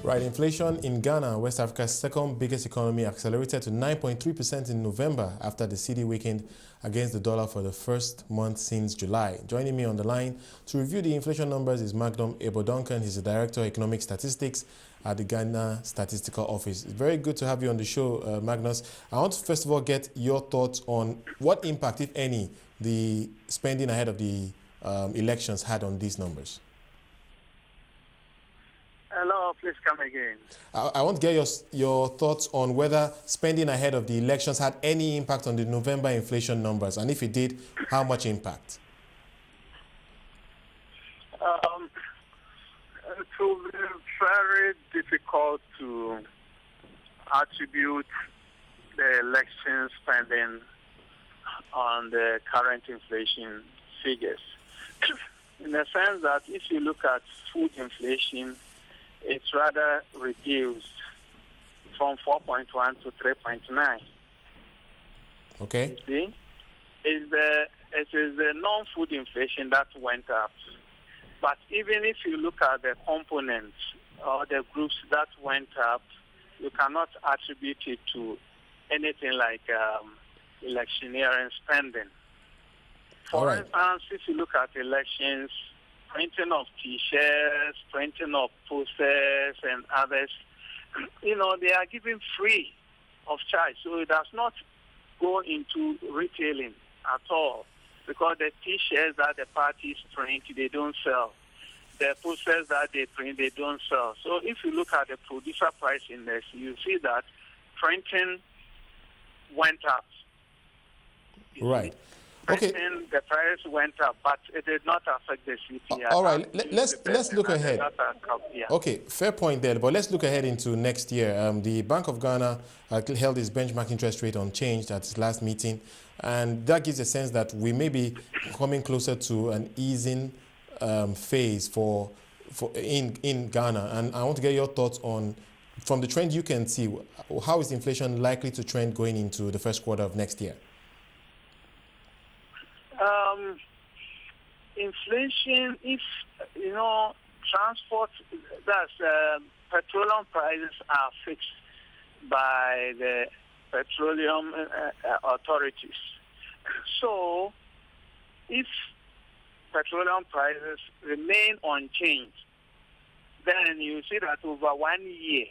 Right, inflation in Ghana, West Africa's second biggest economy, accelerated to 9.3% in November after the cedi weakened against the dollar for the first month since July. Joining me on the line to review the inflation numbers is Magnus Ebo-Duncan. He's the Director of Economic Statistics at the Ghana Statistical Office. It's very good to have you on the show, Magnus. I want to first of all get your thoughts on what impact, if any, the spending ahead of the elections had on these numbers. Hello, please come again. I want to get your thoughts on whether spending ahead of the elections had any impact on the November inflation numbers, and if it did, how much impact? It will be very difficult to attribute the election spending on the current inflation figures. In the sense that if you look at food inflation, it's rather reduced from 4.1 to 3.9. Okay. You see? It is the non-food inflation that went up. But even if you look at the components or the groups that went up, you cannot attribute it to anything like electioneering spending. For instance, if you look at elections, printing of T-shirts, printing of posters and others, they are given free of charge. So it does not go into retailing at all, because the T-shirts that the parties print, they don't sell. The posters that they print, they don't sell. So if you look at the producer price index, you see that printing went up. Right. Okay. The price went up, but it did not affect the CPI. All right, let's look ahead. Okay, fair point there, but let's look ahead into next year. The Bank of Ghana held its benchmark interest rate unchanged at its last meeting, and that gives a sense that we may be coming closer to an easing phase in Ghana. And I want to get your thoughts on, from the trend you can see, how is inflation likely to trend going into the first quarter of next year? Inflation, if, transport, that's petroleum prices are fixed by the petroleum authorities. So, if petroleum prices remain unchanged, then you see that over 1 year,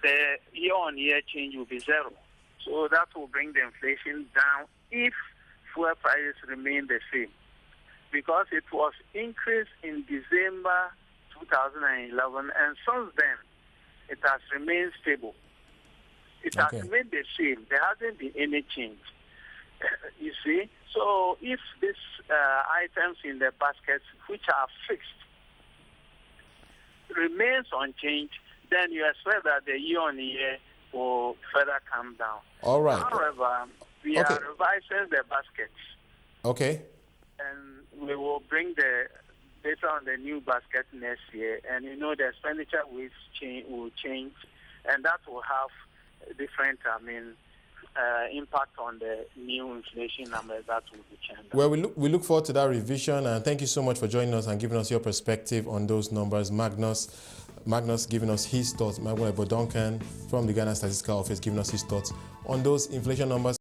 the year-on-year change will be zero. So that will bring the inflation down if fuel prices remain the same, because it was increased in December 2011, and since then it has remained stable. It has remained the same. There hasn't been any change. You see, so if these items in the baskets, which are fixed, remains unchanged, then you expect that the year-on-year will further come down. All right. However, we are revising the baskets. Okay. And we will bring the data on the new basket next year. And the expenditure will change, and that will have a different, impact on the new inflation numbers that will be changed. Well, we look forward to that revision, and thank you so much for joining us and giving us your perspective on those numbers. Magnus giving us his thoughts. Magnus Ebo-Duncan from the Ghana Statistical Office giving us his thoughts on those inflation numbers.